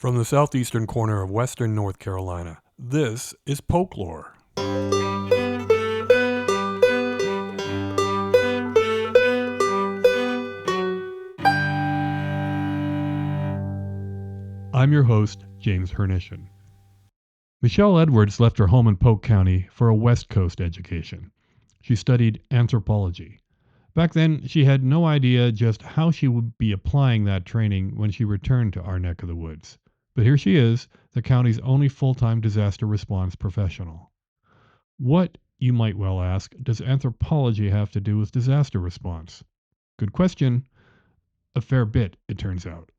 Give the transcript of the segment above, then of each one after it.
From the southeastern corner of western North Carolina, this is Folklore. I'm your host, James Hernishin. Michelle Edwards left her home in Polk County for a West Coast education. She studied anthropology. Back then, she had no idea just how she would be applying that training when she returned to our neck of the woods. But here she is, the county's only full-time disaster response professional. What, you might well ask, does anthropology have to do with disaster response? Good question. A fair bit, it turns out.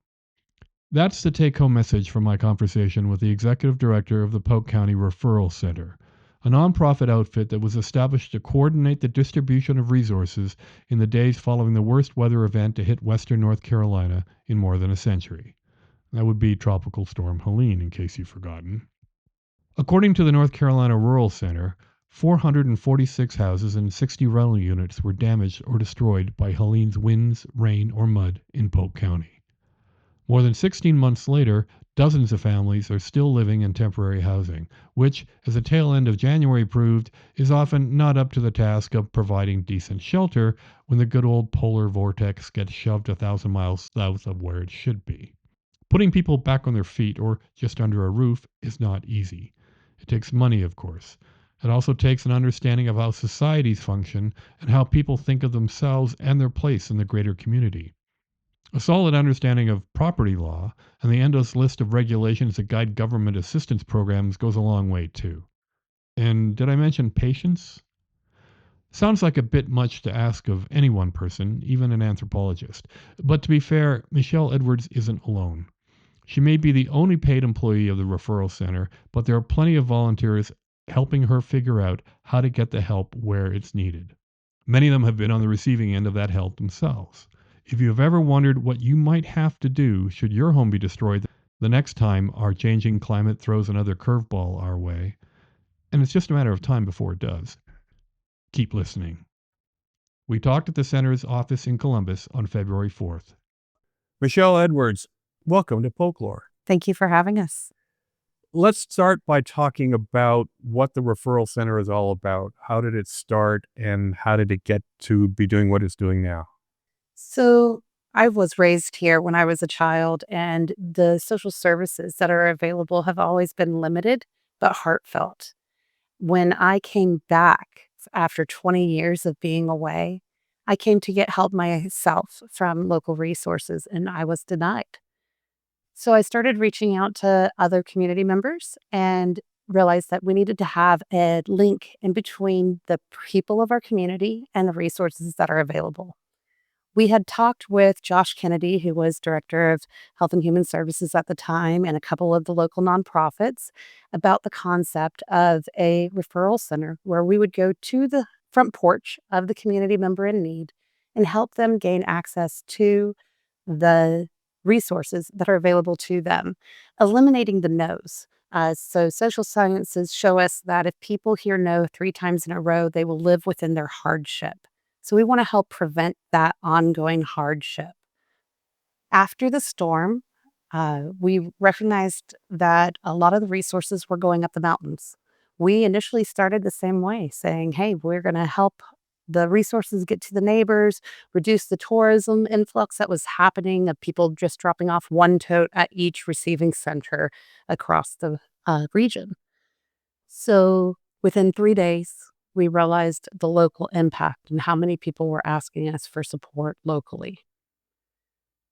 That's the take-home message from my conversation with the executive director of the Polk County Referral Center, a nonprofit outfit that was established to coordinate the distribution of resources in the days following the worst weather event to hit western North Carolina in more than a century. That would be Tropical Storm Helene, in case you've forgotten. According to the North Carolina Rural Center, 446 houses and 60 rental units were damaged or destroyed by Helene's winds, rain, or mud in Polk County. More than 16 months later, dozens of families are still living in temporary housing, which, as the tail end of January proved, is often not up to the task of providing decent shelter when the good old polar vortex gets shoved 1,000 miles south of where it should be. Putting people back on their feet or just under a roof is not easy. It takes money, of course. It also takes an understanding of how societies function and how people think of themselves and their place in the greater community. A solid understanding of property law and the endless list of regulations that guide government assistance programs goes a long way too. And did I mention patience? Sounds like a bit much to ask of any one person, even an anthropologist. But to be fair, Michelle Edwards isn't alone. She may be the only paid employee of the referral center, but there are plenty of volunteers helping her figure out how to get the help where it's needed. Many of them have been on the receiving end of that help themselves. If you have ever wondered what you might have to do should your home be destroyed the next time our changing climate throws another curveball our way, and it's just a matter of time before it does, keep listening. We talked at the center's office in Columbus on February 4th. Michelle Edwards, welcome to Folklore. Thank you for having us. Let's start by talking about what the referral center is all about. How did it start and how did it get to be doing what it's doing now? So I was raised here when I was a child, and the social services that are available have always been limited but heartfelt. When I came back after 20 years of being away, I came to get help myself from local resources, and I was denied. So I started reaching out to other community members and realized that we needed to have a link in between the people of our community and the resources that are available. We had talked with Josh Kennedy, who was Director of Health and Human Services at the time, and a couple of the local nonprofits about the concept of a referral center where we would go to the front porch of the community member in need and help them gain access to the resources that are available to them, eliminating the no's. So social sciences show us that if people hear no 3 times in a row, they will live within their hardship. So we want to help prevent that ongoing hardship. After the storm, we recognized that a lot of the resources were going up the mountains. We initially started the same way, saying, hey, we're going to help the resources get to the neighbors, reduce the tourism influx that was happening of people just dropping off one tote at each receiving center across the region. So within 3 days, we realized the local impact and how many people were asking us for support locally.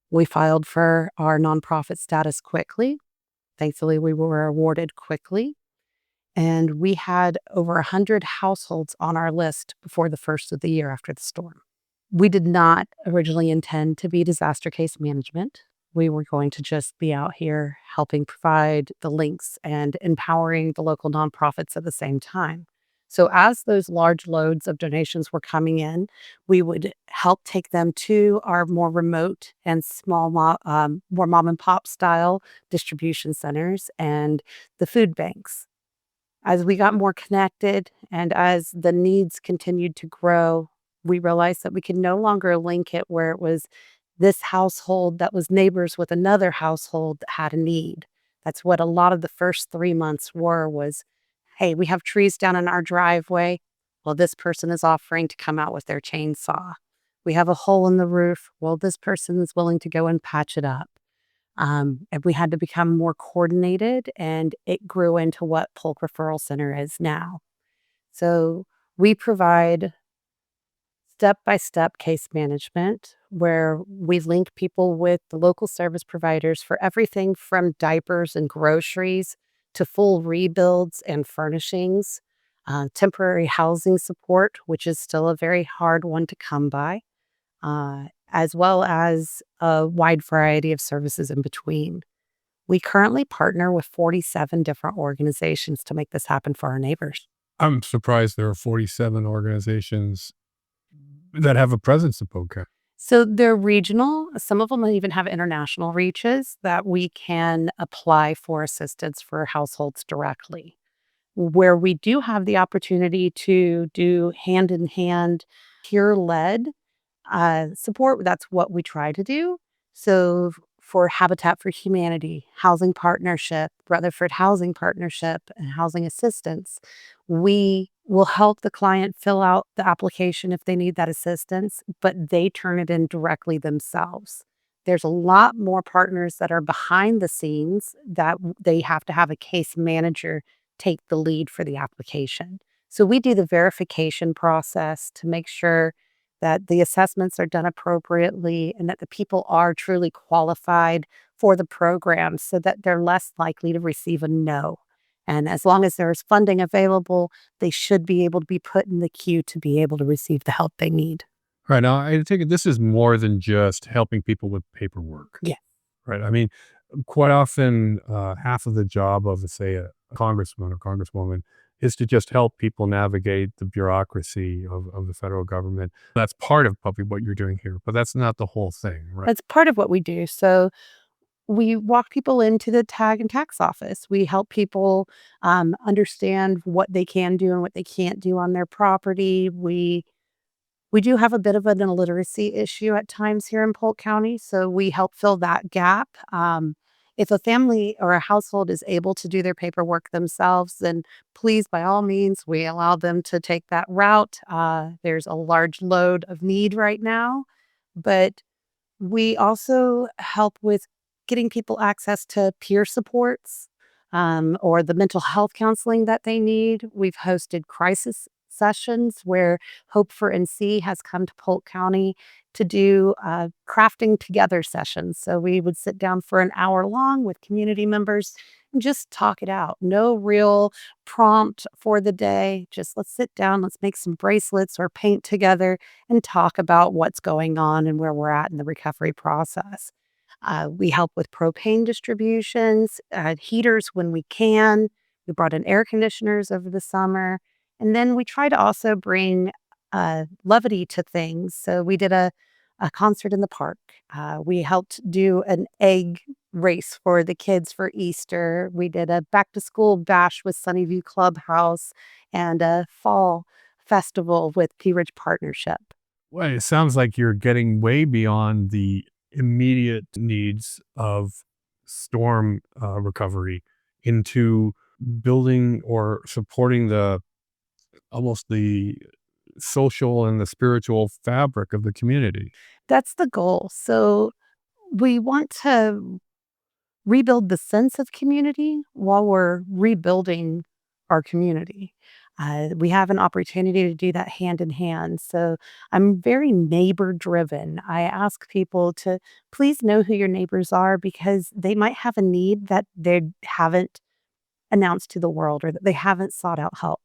We filed for our nonprofit status quickly. Thankfully, we were awarded quickly. And we had over 100 households on our list before the first of the year after the storm. We did not originally intend to be disaster case management. We were going to just be out here helping provide the links and empowering the local nonprofits at the same time. So as those large loads of donations were coming in, we would help take them to our more remote and small, more mom and pop style distribution centers and the food banks. As we got more connected and as the needs continued to grow, we realized that we could no longer link it where it was this household that was neighbors with another household that had a need. That's what a lot of the first 3 months were was, "Hey, we have trees down in our driveway. Well, this person is offering to come out with their chainsaw. We have a hole in the roof. Well, this person is willing to go and patch it up." And we had to become more coordinated, and it grew into what Polk Referral Center is now. So we provide step-by-step case management where we link people with the local service providers for everything from diapers and groceries to full rebuilds and furnishings, temporary housing support, which is still a very hard one to come by, as well as a wide variety of services in between. We currently partner with 47 different organizations to make this happen for our neighbors. I'm surprised there are 47 organizations that have a presence in Polk County. So they're regional. Some of them even have international reaches that we can apply for assistance for households directly. Where we do have the opportunity to do hand in hand, peer led support, that's what we try to do. So for Habitat for Humanity, Housing Partnership, Rutherford Housing Partnership, and Housing Assistance, we will help the client fill out the application if they need that assistance, but they turn it in directly themselves. There's a lot more partners that are behind the scenes that they have to have a case manager take the lead for the application. So we do the verification process to make sure that the assessments are done appropriately and that the people are truly qualified for the program so that they're less likely to receive a no. And as long as there's funding available, they should be able to be put in the queue to be able to receive the help they need. Right now, I take it this is more than just helping people with paperwork, Yeah. right? I mean, quite often, half of the job of, say, a congressman or congresswoman is to just help people navigate the bureaucracy of the federal government. That's part of probably what you're doing here, but that's not the whole thing, right? That's part of what we do. So we walk people into the tag and tax office. We help people understand what they can do and what they can't do on their property. We do have a bit of an illiteracy issue at times here in Polk County, so we help fill that gap. If a family or a household is able to do their paperwork themselves, then please, by all means, we allow them to take that route. There's a large load of need right now, but we also help with getting people access to peer supports, or the mental health counseling that they need. We've hosted crisis sessions where Hope for NC has come to Polk County to do crafting together sessions. So we would sit down for an hour long with community members and just talk it out. No real prompt for the day. Just let's sit down, let's make some bracelets or paint together and talk about what's going on and where we're at in the recovery process. We help with propane distributions, heaters when we can. We brought in air conditioners over the summer. And then we try to also bring levity to things. So we did a concert in the park. We helped do an egg race for the kids for Easter. We did a back to school bash with Sunnyview Clubhouse and a fall festival with Pea Ridge Partnership. Well, it sounds like you're getting way beyond the immediate needs of storm recovery into building or supporting the almost the social and the spiritual fabric of the community. That's the goal. So we want to rebuild the sense of community while we're rebuilding our community. We have an opportunity to do that hand in hand. So I'm very neighbor driven. I ask people to please know who your neighbors are because they might have a need that they haven't announced to the world or that they haven't sought out help.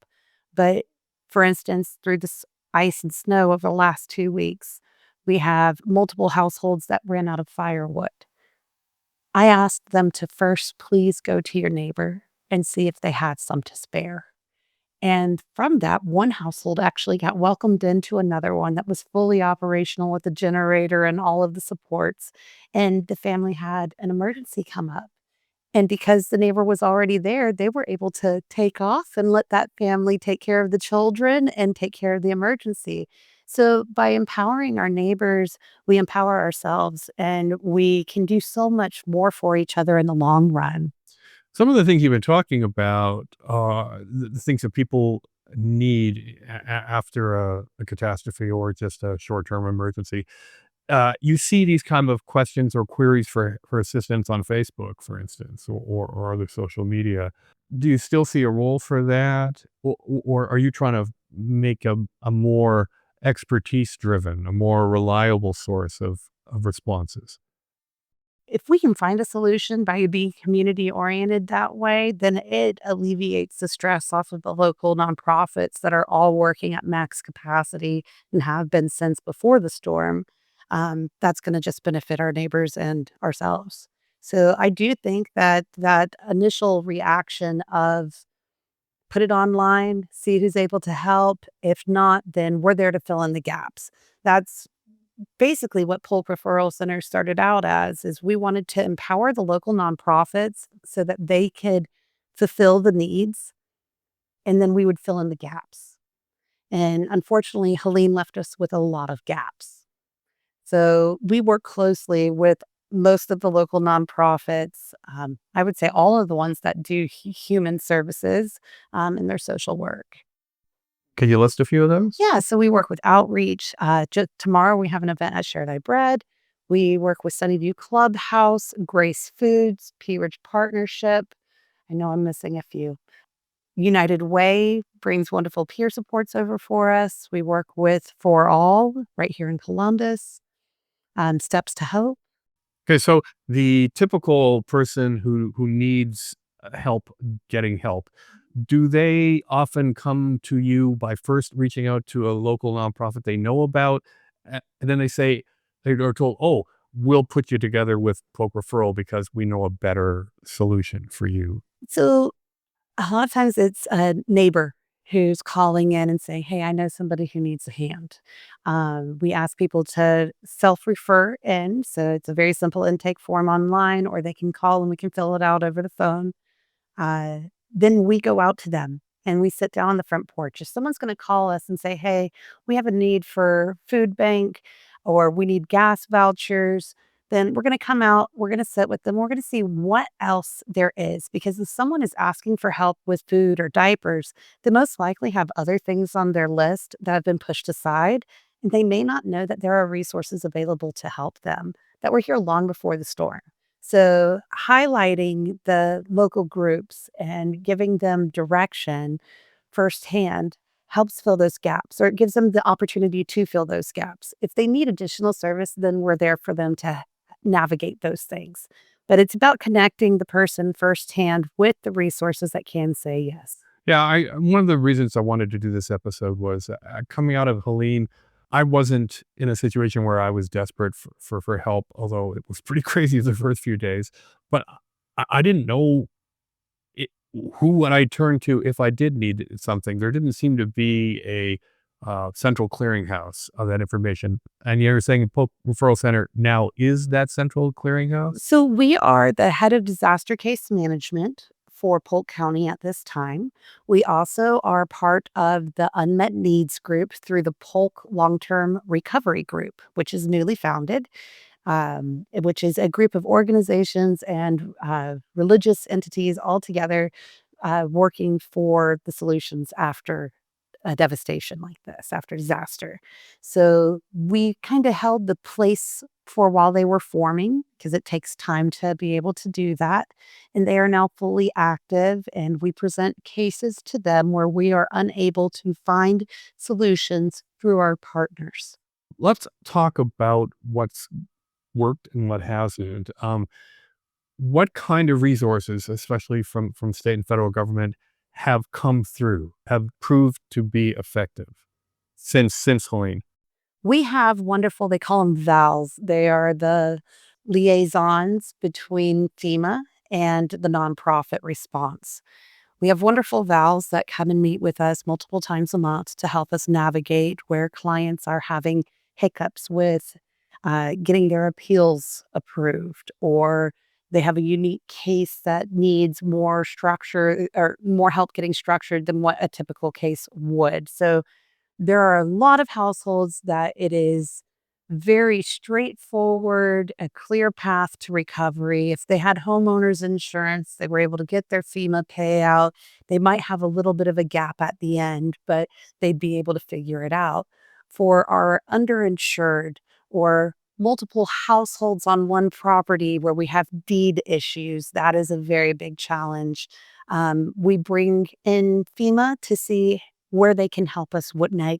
But for instance, through this ice and snow over the last 2 weeks, we have multiple households that ran out of firewood. I asked them to first please go to your neighbor and see if they had some to spare. And from that, one household actually got welcomed into another one that was fully operational with the generator and all of the supports. And the family had an emergency come up. And because the neighbor was already there, they were able to take off and let that family take care of the children and take care of the emergency. So by empowering our neighbors, we empower ourselves and we can do so much more for each other in the long run. Some of the things you've been talking about are the things that people need after a catastrophe or just a short-term emergency. You see these kind of questions or queries for assistance on Facebook, for instance, or other social media. Do you still see a role for that, or are you trying to make a more expertise-driven, a more reliable source of responses? If we can find a solution by being community oriented that way, then it alleviates the stress off of the local nonprofits that are all working at max capacity and have been since before the storm. That's going to just benefit our neighbors and ourselves. So I do think that that initial reaction of put it online, see who's able to help. If not, then we're there to fill in the gaps. That's basically what Polk Referral Center started out as, is we wanted to empower the local nonprofits so that they could fulfill the needs, and then we would fill in the gaps. And unfortunately, Helene left us with a lot of gaps. So we work closely with most of the local nonprofits. I would say all of the ones that do human services in their social work. Can you list a few of those? Yeah, so we work with outreach. Tomorrow we have an event at Shared I Bread. We work with Sunnyview Clubhouse, Grace Foods, Pea Ridge Partnership. I know I'm missing a few. United Way brings wonderful peer supports over for us. We work with For All right here in Columbus. Steps to Hope. Okay, so the typical person who needs help getting help, do they often come to you by first reaching out to a local nonprofit they know about, and then they are told, "Oh, we'll put you together with Polk Referral because we know a better solution for you." So a lot of times it's a neighbor who's calling in and saying, "Hey, I know somebody who needs a hand." We ask people to self-refer in. So it's a very simple intake form online, or they can call and we can fill it out over the phone. Uh, then we go out to them and we sit down on the front porch. If someone's going to call us and say, "Hey, we have a need for food bank or we need gas vouchers," then we're going to come out, we're going to sit with them, we're going to see what else there is. Because if someone is asking for help with food or diapers, they most likely have other things on their list that have been pushed aside. And they may not know that there are resources available to help them that were here long before the storm. So, highlighting the local groups and giving them direction firsthand helps fill those gaps, or it gives them the opportunity to fill those gaps. If they need additional service, then we're there for them to navigate those things. But it's about connecting the person firsthand with the resources that can say yes. Yeah, I one of the reasons I wanted to do this episode was, coming out of Helene, I wasn't in a situation where I was desperate for help, although it was pretty crazy the first few days, but I didn't know it who would I turn to if I did need something. There didn't seem to be a, central clearinghouse of that information, and you're saying Polk Referral Center now is that central clearinghouse? So we are the head of disaster case management for Polk County at this time. We also are part of the unmet needs group through the Polk Long-Term Recovery Group, which is newly founded, which is a group of organizations and religious entities all together working for the solutions after a devastation like this, after disaster. So we kind of held the place for while they were forming, because it takes time to be able to do that. And they are now fully active, and we present cases to them where we are unable to find solutions through our partners. Let's talk about what's worked and what hasn't. What kind of resources, especially from state and federal government, have come through, have proved to be effective since Helene? We have wonderful, they call them VALs. They are the liaisons between FEMA and the nonprofit response. We have wonderful VALs that come and meet with us multiple times a month to help us navigate where clients are having hiccups with getting their appeals approved, or they have a unique case that needs more structure or more help getting structured than what a typical case would. So there are a lot of households that it is very straightforward, a clear path to recovery. If they had homeowners insurance, they were able to get their FEMA payout. They might have a little bit of a gap at the end, but they'd be able to figure it out. For our underinsured or multiple households on one property where we have deed issues, that is a very big challenge. We bring in FEMA to see where they can help us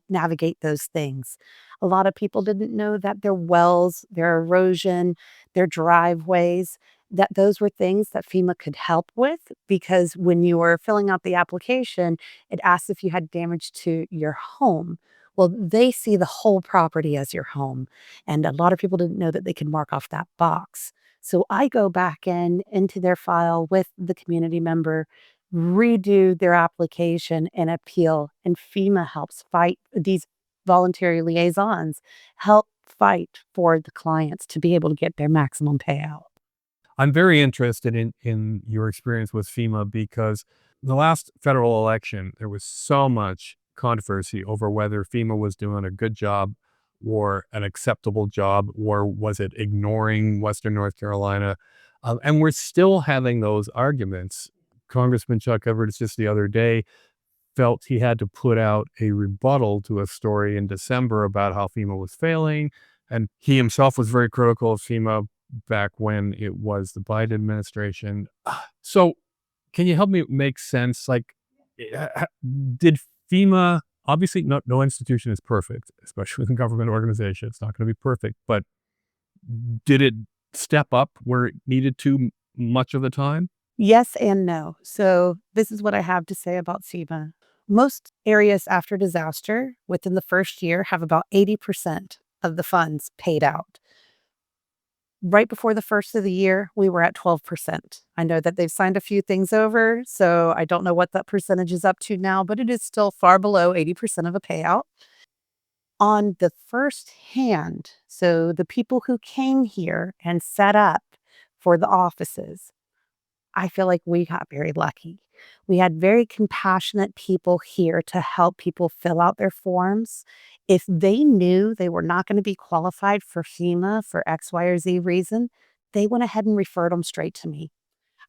navigate those things. A lot of people didn't know that their wells, their erosion, their driveways, that those were things that FEMA could help with, because when you were filling out the application, it asked if you had damage to your home. Well, they see the whole property as your home. And a lot of people didn't know that they could mark off that box. So I go back into their file with the community member, redo their application and appeal. And FEMA helps fight these voluntary liaisons, help fight for the clients to be able to get their maximum payout. I'm very interested in your experience with FEMA because the last federal election, there was so much controversy over whether FEMA was doing a good job or an acceptable job, or was it ignoring Western North Carolina? And we're still having those arguments. Congressman Chuck Everett just the other day felt he had to put out a rebuttal to a story in December about how FEMA was failing. And he himself was very critical of FEMA back when it was the Biden administration. So can you help me make sense? Like, did FEMA, obviously no institution is perfect, especially with a government organization. It's not going to be perfect, but did it step up where it needed to much of the time? Yes and no. So this is what I have to say about FEMA. Most areas after disaster within the first year have about 80% of the funds paid out. Right before the first of the year, we were at 12%. I know that they've signed a few things over, so I don't know what that percentage is up to now, but it is still far below 80% of a payout. On the first hand, so the people who came here and set up for the offices, I feel like we got very lucky. We had very compassionate people here to help people fill out their forms. If they knew they were not going to be qualified for FEMA for X, Y, or Z reason, they went ahead and referred them straight to me.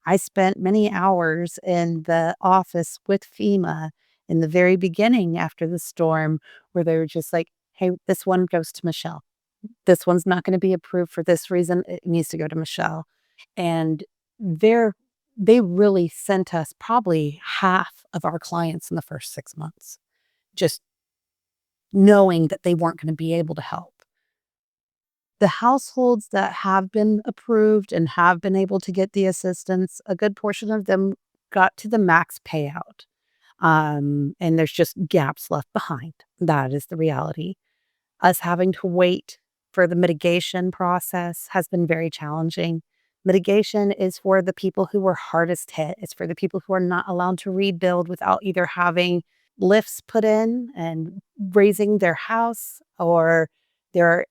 I spent many hours in the office with FEMA in the very beginning after the storm, where they were just like, hey, this one goes to Michelle. This one's not going to be approved for this reason. It needs to go to Michelle. And they really sent us probably half of our clients in the first 6 months, just knowing that they weren't going to be able to help. The households that have been approved and have been able to get the assistance, a good portion of them got to the max payout. And there's just gaps left behind. That is the reality. Us having to wait for the mitigation process has been very challenging. Mitigation is for the people who were hardest hit. It's for the people who are not allowed to rebuild without either having lifts put in and raising their house, or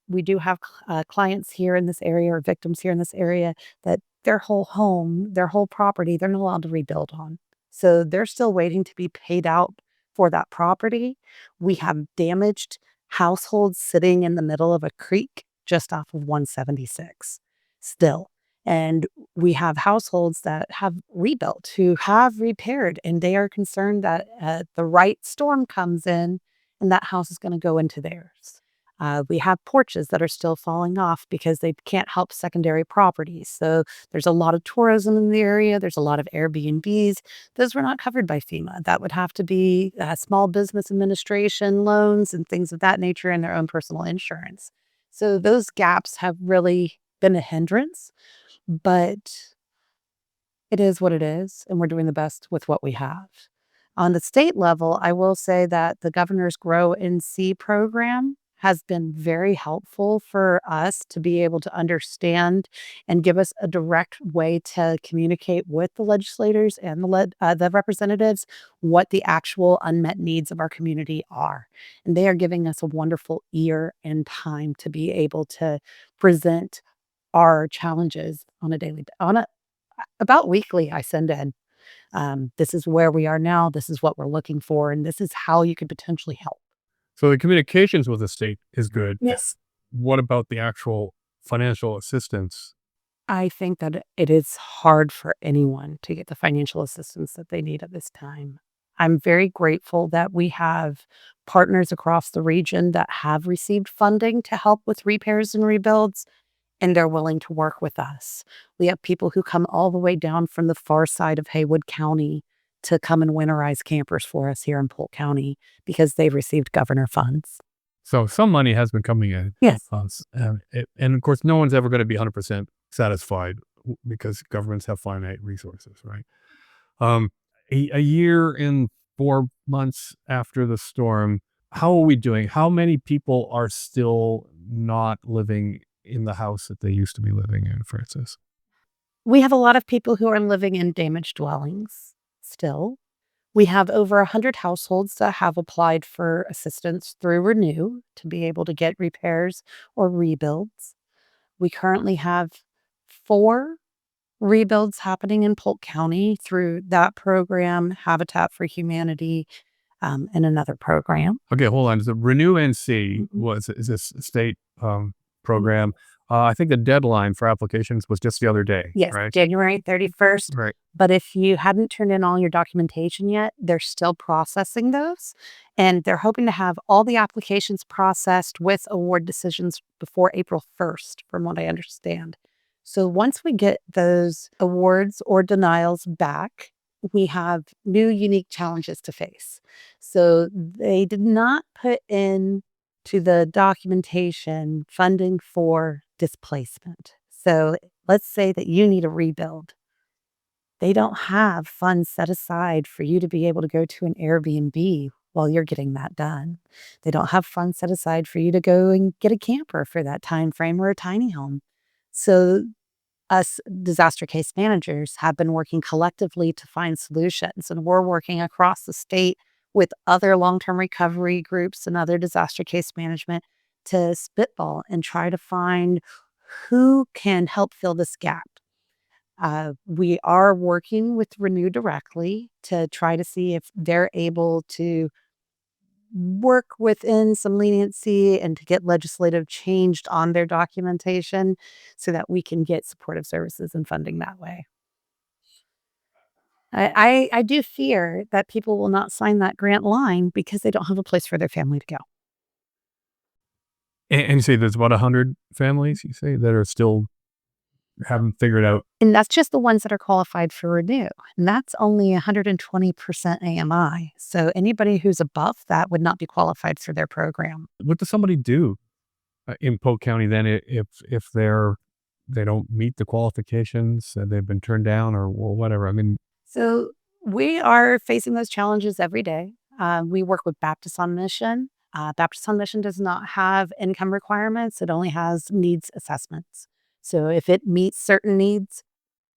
we do have clients here in this area, or victims here in this area, that their whole home, their whole property, they're not allowed to rebuild on. So they're still waiting to be paid out for that property. We have damaged households sitting in the middle of a creek just off of 176 still. And we have households that have rebuilt, who have repaired, and they are concerned that the right storm comes in and that house is going to go into theirs. We have porches that are still falling off because they can't help secondary properties. So there's a lot of tourism in the area. There's a lot of Airbnbs. Those were not covered by FEMA. That would have to be small business administration loans and things of that nature, and their own personal insurance. So those gaps have really been a hindrance, but it is what it is, and we're doing the best with what we have. On the state level, I will say that the governor's Grow and See program has been very helpful for us to be able to understand and give us a direct way to communicate with the legislators and the representatives what the actual unmet needs of our community are. And they are giving us a wonderful ear and time to be able to present our challenges about weekly. I send in, this is where we are now, this is what we're looking for, and this is how you could potentially help. So the communications with the state is good. Yes. what about the actual financial assistance? I think that it is hard for anyone to get the financial assistance that they need at this time. I'm very grateful that we have partners across the region that have received funding to help with repairs and rebuilds, and they're willing to work with us. We have people who come all the way down from the far side of Haywood County to come and winterize campers for us here in Polk County because they've received governor funds. So some money has been coming in. Yes. And of course, no one's ever going to be 100% satisfied because governments have finite resources, right? A year and 4 months after the storm, how are we doing? How many people are still not living in the house that they used to be living in, Francis? We have a lot of people who are living in damaged dwellings still. We have over 100 households that have applied for assistance through Renew to be able to get repairs or rebuilds. We currently have 4 rebuilds happening in Polk County through that program, Habitat for Humanity, and another program. Okay, hold on. The Renew NC Mhm. is this a state program. I think the deadline for applications was just the other day, Yes, right? January 31st. Right. But if you hadn't turned in all your documentation yet, they're still processing those. And they're hoping to have all the applications processed with award decisions before April 1st, from what I understand. So once we get those awards or denials back, we have new unique challenges to face. So they did not put in to the documentation funding for displacement. So let's say that you need a rebuild. They don't have funds set aside for you to be able to go to an Airbnb while you're getting that done. They don't have funds set aside for you to go and get a camper for that time frame or a tiny home. So us disaster case managers have been working collectively to find solutions, and we're working across the state with other long-term recovery groups and other disaster case management to spitball and try to find who can help fill this gap. We are working with Renew directly to try to see if they're able to work within some leniency and to get legislative changed on their documentation so that we can get supportive services and funding that way. I do fear that people will not sign that grant line because they don't have a place for their family to go. And you say there's about 100 families, you say, that are still haven't figured out. And that's just the ones that are qualified for Renew. And that's only 120% AMI. So anybody who's above that would not be qualified for their program. What does somebody do in Polk County then if they don't meet the qualifications, they've been turned down or whatever? I mean, So we are facing those challenges every day. We work with Baptist on Mission. Baptist on Mission does not have income requirements. It only has needs assessments. So if it meets certain needs,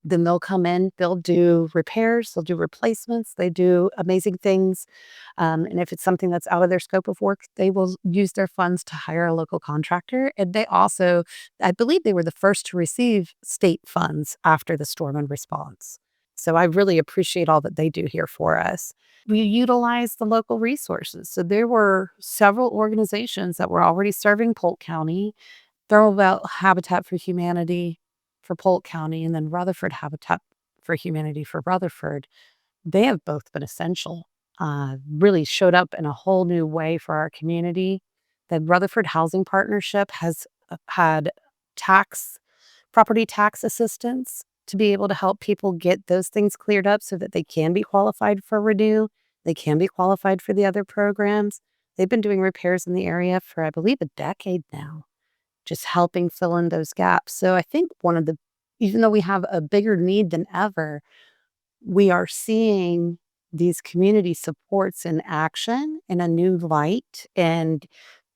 then they'll come in, they'll do repairs, they'll do replacements, they do amazing things. And if it's something that's out of their scope of work, they will use their funds to hire a local contractor. And they also, I believe they were the first to receive state funds after the storm and response. So I really appreciate all that they do here for us. We utilize the local resources. So there were several organizations that were already serving Polk County. Throw about Habitat for Humanity for Polk County and then Rutherford Habitat for Humanity for Rutherford. They have both been essential, really showed up in a whole new way for our community. The Rutherford Housing Partnership has had property tax assistance to be able to help people get those things cleared up so that they can be qualified for Renew. They can be qualified for the other programs. They've been doing repairs in the area for, I believe, a decade now, just helping fill in those gaps. So I think even though we have a bigger need than ever, we are seeing these community supports in action in a new light. And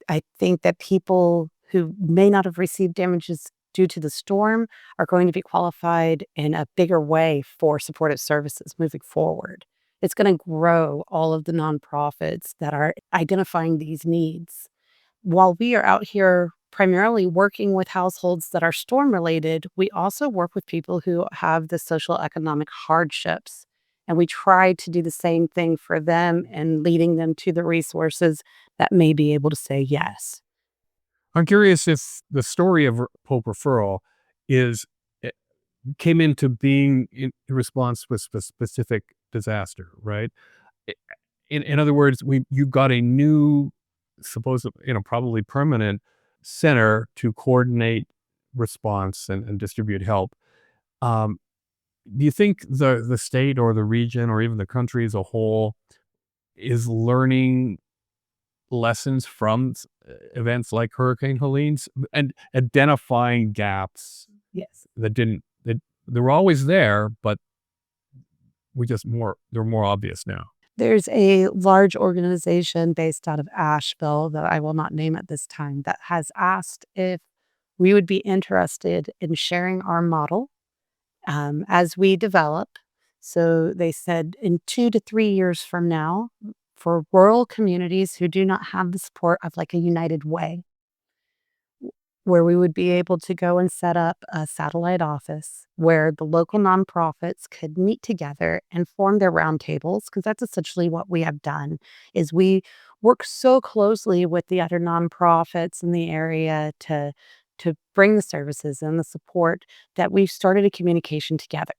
I think that people who may not have received damages due to the storm are going to be qualified in a bigger way for supportive services moving forward. It's going to grow all of the nonprofits that are identifying these needs. While we are out here primarily working with households that are storm related, we also work with people who have the social economic hardships. And we try to do the same thing for them and leading them to the resources that may be able to say yes. I'm curious if the story of Polk Referral is it came into being in response to a specific disaster, right? I- in other words, you got a new, supposed, probably permanent center to coordinate response and distribute help. Um, do you think the state or the region or even the country as a whole is learning lessons from events like Hurricane Helene's and identifying gaps Yes. that they were always there, but they're more obvious now. There's a large organization based out of Asheville that I will not name at this time that has asked if we would be interested in sharing our model as we develop. So they said in 2 to 3 years from now, for rural communities who do not have the support of like a United Way, where we would be able to go and set up a satellite office where the local nonprofits could meet together and form their roundtables, because that's essentially what we have done is we work so closely with the other nonprofits in the area to bring the services and the support that we've started a communication together.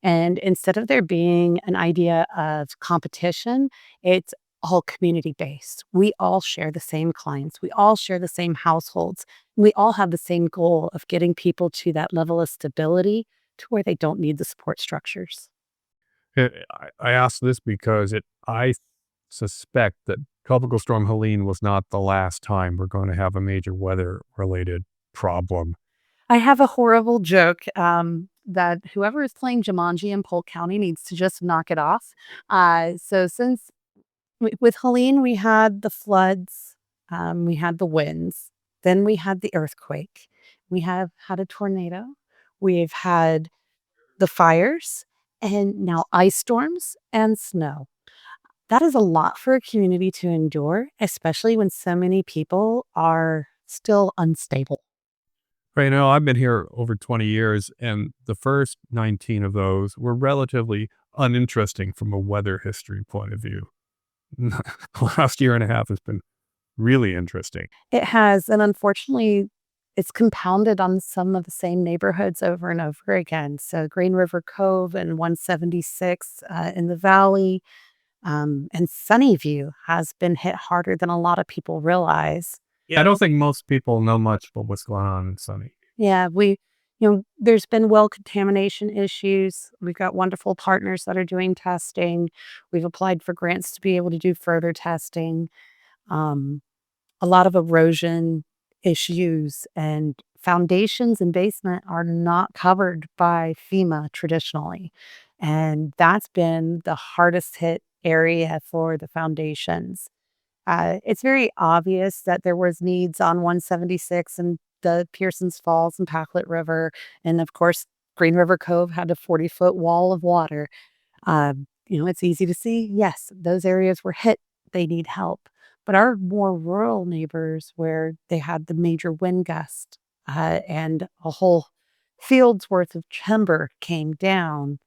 And instead of there being an idea of competition, it's all community based. We all share the same clients. We all share the same households. We all have the same goal of getting people to that level of stability to where they don't need the support structures. I ask this because I suspect that Tropical Storm Helene was not the last time we're going to have a major weather related problem. I have a horrible joke that whoever is playing Jumanji in Polk County needs to just knock it off. So since with Helene, we had the floods, we had the winds, then we had the earthquake, we have had a tornado, we've had the fires, and now ice storms and snow. That is a lot for a community to endure, especially when so many people are still unstable. Right now, I've been here over 20 years, and the first 19 of those were relatively uninteresting from a weather history point of view. The last year and a half has been really interesting. It has, and unfortunately, it's compounded on some of the same neighborhoods over and over again. So Green River Cove and 176 in the valley, and Sunnyview has been hit harder than a lot of people realize. Yeah, I don't think most people know much about what's going on in Sunny. Yeah, there's been well contamination issues. We've got wonderful partners that are doing testing. We've applied for grants to be able to do further testing. Um, a lot of erosion issues and foundations and basement are not covered by FEMA traditionally. And that's been the hardest hit area for the foundations. It's very obvious that there was needs on 176 and the Pearsons Falls and Packlet River. And of course, Green River Cove had a 40-foot wall of water. It's easy to see, yes, those areas were hit. They need help. But our more rural neighbors, where they had the major wind gust and a whole field's worth of timber came down,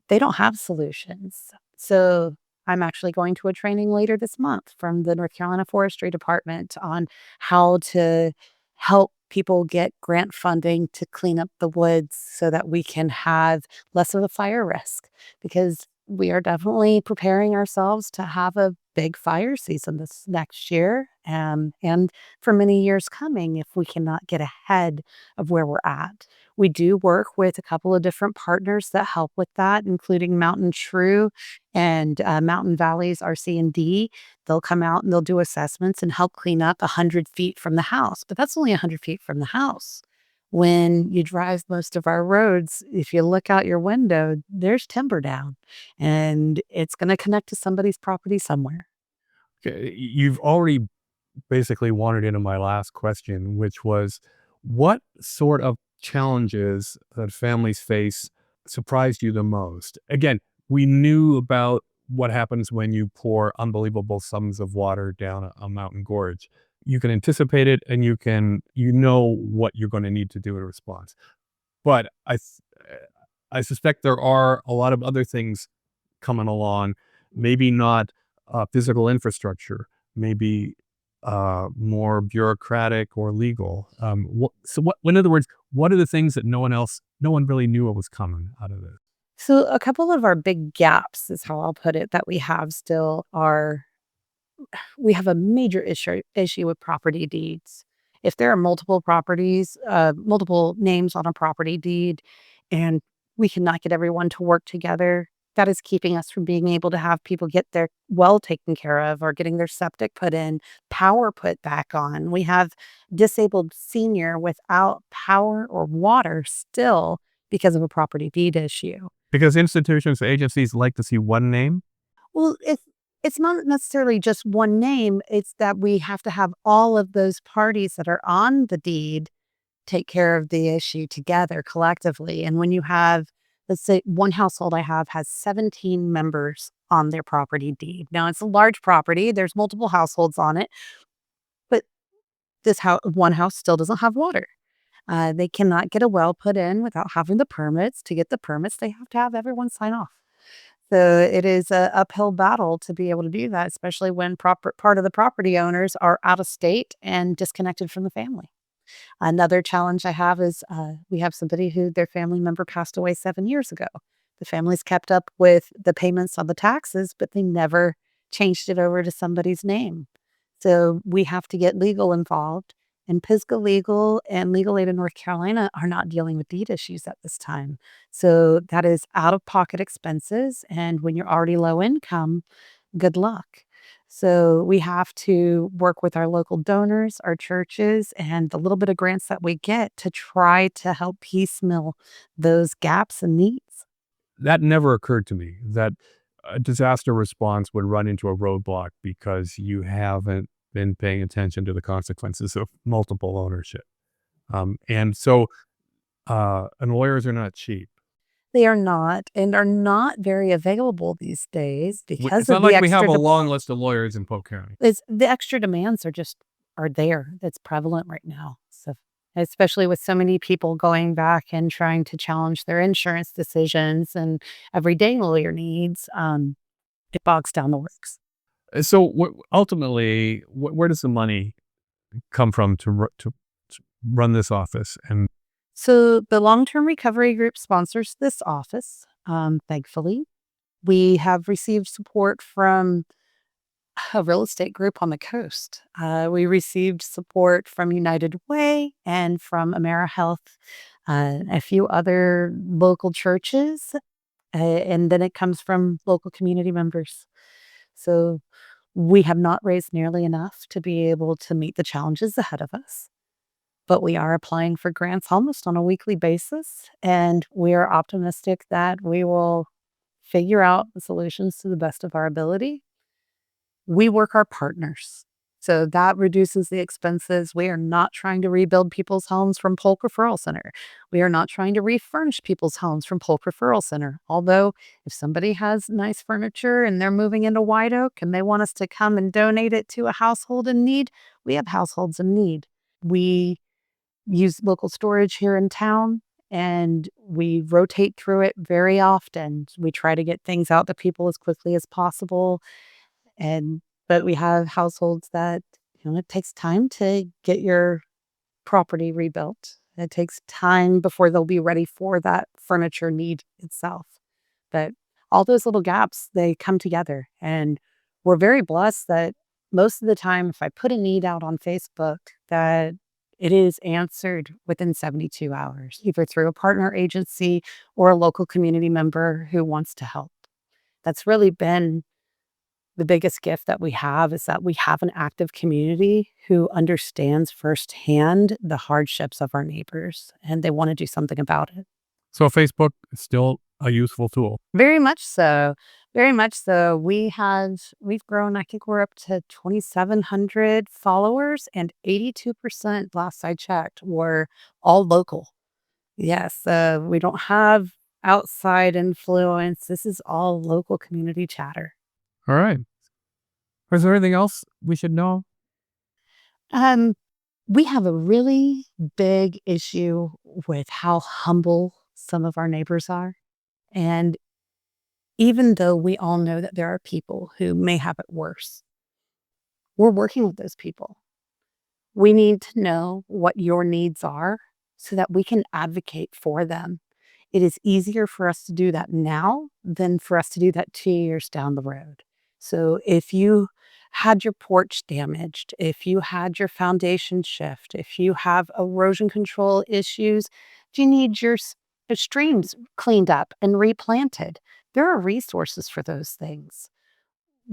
they don't have solutions. So I'm actually going to a training later this month from the North Carolina Forestry Department on how to help people get grant funding to clean up the woods so that we can have less of a fire risk, because we are definitely preparing ourselves to have a big fire season this next year, and for many years coming if we cannot get ahead of where we're at. We do work with a couple of different partners that help with that, including Mountain True and Mountain Valleys RC&D. They'll come out and they'll do assessments and help clean up 100 feet from the house, but that's only 100 feet from the house. When you drive most of our roads, if you look out your window, there's timber down and it's going to connect to somebody's property somewhere. Okay, you've already basically wandered into my last question, which was what sort of challenges that families face surprised you the most? Again, we knew about what happens when you pour unbelievable sums of water down a mountain gorge. You can anticipate it and you know what you're going to need to do in response. But I suspect there are a lot of other things coming along, maybe not physical infrastructure, maybe more bureaucratic or legal. In other words, what are the things that no one really knew what was coming out of this? So a couple of our big gaps is how I'll put it that we have still are we have a major issue with property deeds. If there are multiple properties, multiple names on a property deed, and we cannot get everyone to work together, that is keeping us from being able to have people get their well taken care of or getting their septic put in, power put back on. We have disabled senior without power or water still because of a property deed issue. Because institutions, agencies like to see one name. Well, it's not necessarily just one name, it's that we have to have all of those parties that are on the deed take care of the issue together collectively, and when you have, let's say, one household I have has 17 members on their property deed. Now, it's a large property, there's multiple households on it, but one house still doesn't have water. They cannot get a well put in without having the permits. To get the permits, they have to have everyone sign off. So it is a uphill battle to be able to do that, especially when part of the property owners are out of state and disconnected from the family. Another challenge I have is we have somebody who their family member passed away 7 years ago. The family's kept up with the payments on the taxes, but they never changed it over to somebody's name. So we have to get legal involved. And Pisgah Legal and Legal Aid in North Carolina are not dealing with deed issues at this time. So that is out of pocket expenses. And when you're already low income, good luck. So we have to work with our local donors, our churches, and the little bit of grants that we get to try to help piecemeal those gaps and needs. That never occurred to me, that a disaster response would run into a roadblock because you haven't been paying attention to the consequences of multiple ownership. And lawyers are not cheap. They are not, and are not very available these days because It's not of the like we have extra a long list of lawyers in Polk County. the extra demands are there. That's prevalent right now. So especially with so many people going back and trying to challenge their insurance decisions and everyday lawyer needs, it bogs down the works. So ultimately, where does the money come from to run this office? And So the long-term recovery group sponsors this office. Thankfully, we have received support from a real estate group on the coast. We received support from United Way and from AmeriHealth, a few other local churches, and then it comes from local community members. So we have not raised nearly enough to be able to meet the challenges ahead of us. But we are applying for grants almost on a weekly basis, and we are optimistic that we will figure out the solutions to the best of our ability. We work our partners, so that reduces the expenses. We are not trying to rebuild people's homes from Polk Referral Center. We are not trying to refurnish people's homes from Polk Referral Center. Although, if somebody has nice furniture and they're moving into White Oak and they want us to come and donate it to a household in need, we have households in need. We use local storage here in town, and we rotate through it very often. We try to get things out to people as quickly as possible. But we have households that, it takes time to get your property rebuilt. It takes time before they'll be ready for that furniture need itself. But all those little gaps, they come together. And we're very blessed that most of the time, if I put a need out on Facebook, that it is answered within 72 hours, either through a partner agency or a local community member who wants to help. That's really been the biggest gift that we have, is that we have an active community who understands firsthand the hardships of our neighbors, and they want to do something about it. so Facebook is still a useful tool. Very much so. Very much so. We've grown, I think we're up to 2,700 followers, and 82%, last I checked, were all local. Yes, we don't have outside influence. This is all local community chatter. All right. Is there anything else we should know? We have a really big issue with how humble some of our neighbors are. And even though we all know that there are people who may have it worse, We're working with those people. We need to know what your needs are so that we can advocate for them. It is easier for us to do that now than for us to do that 2 years down the road. So if you had your porch damaged, if you had your foundation shift, if you have erosion control issues, if you need your streams cleaned up and replanted, there are resources for those things.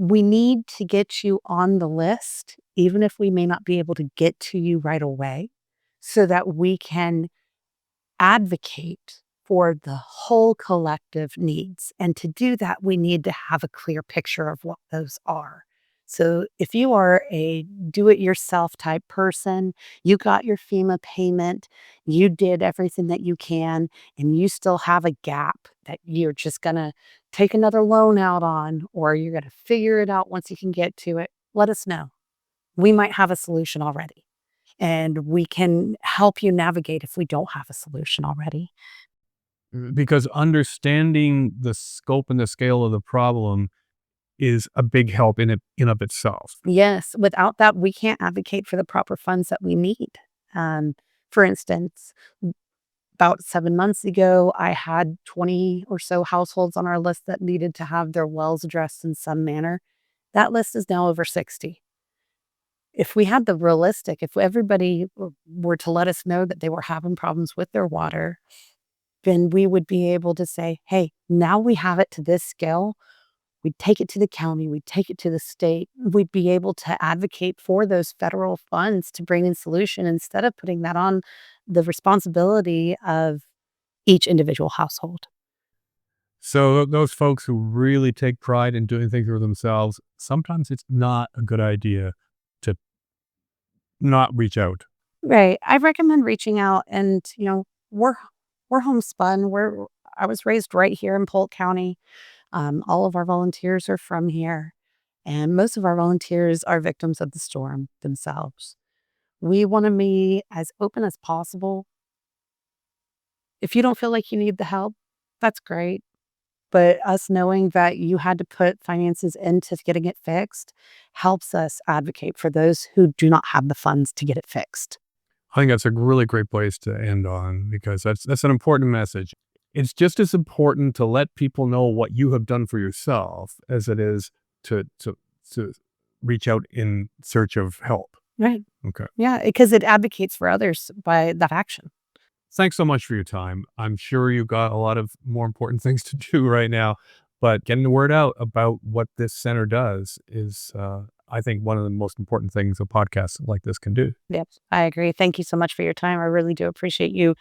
We need to get you on the list, even if we may not be able to get to you right away, so that we can advocate for the whole collective needs. And to do that, we need to have a clear picture of what those are. So if you are a do it yourself type person, you got your FEMA payment, you did everything that you can, and you still have a gap that you're just going to take another loan out on, or you're going to figure it out once you can get to it, let us know. We might have a solution already, and we can help you navigate if we don't have a solution already. Because understanding the scope and the scale of the problem is a big help in of itself. Yes, without that, we can't advocate for the proper funds that we need. Um, for instance, about 7 months ago, I had 20 or so households on our list that needed to have their wells addressed in some manner. That list is now over 60. If we had the realistic, if everybody were to let us know that they were having problems with their water, then we would be able to say, hey, now we have it to this scale. We'd take it to the county, we'd take it to the state. We'd be able to advocate for those federal funds to bring in solution instead of putting that on the responsibility of each individual household. So those folks who really take pride in doing things for themselves, sometimes it's not a good idea to not reach out. Right. I recommend reaching out, and we're homespun. I was raised right here in Polk County. All of our volunteers are from here, and most of our volunteers are victims of the storm themselves. We want to be as open as possible. If you don't feel like you need the help, that's great. But us knowing that you had to put finances into getting it fixed helps us advocate for those who do not have the funds to get it fixed. I think that's a really great place to end on, because that's an important message. It's just as important to let people know what you have done for yourself as it is to reach out in search of help. Right. Okay. Yeah, because it advocates for others by that action. Thanks so much for your time. I'm sure you've got a lot of more important things to do right now, but getting the word out about what this center does is, I think, one of the most important things a podcast like this can do. Yep, I agree. Thank you so much for your time. I really do appreciate you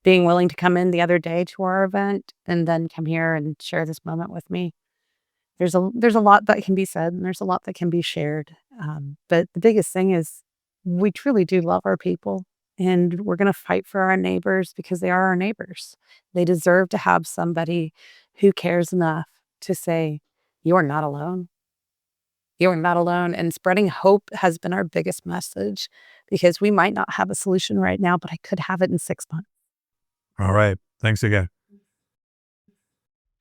being willing to come in the other day to our event and then come here and share this moment with me. There's a lot that can be said, and there's a lot that can be shared. But the biggest thing is we truly do love our people, and we're going to fight for our neighbors because they are our neighbors. They deserve to have somebody who cares enough to say, you are not alone. You are not alone. And spreading hope has been our biggest message, because we might not have a solution right now, but I could have it in 6 months. All right. Thanks again.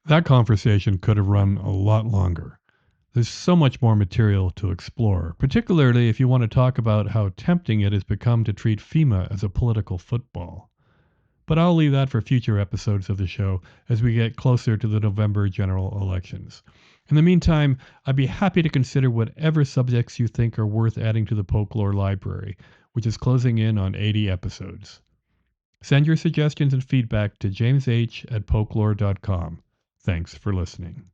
That conversation could have run a lot longer. There's so much more material to explore, particularly if you want to talk about how tempting it has become to treat FEMA as a political football. But I'll leave that for future episodes of the show as we get closer to the November general elections. In the meantime, I'd be happy to consider whatever subjects you think are worth adding to the Folklore Library, which is closing in on 80 episodes. Send your suggestions and feedback to jamesh@folklore.com. Thanks for listening.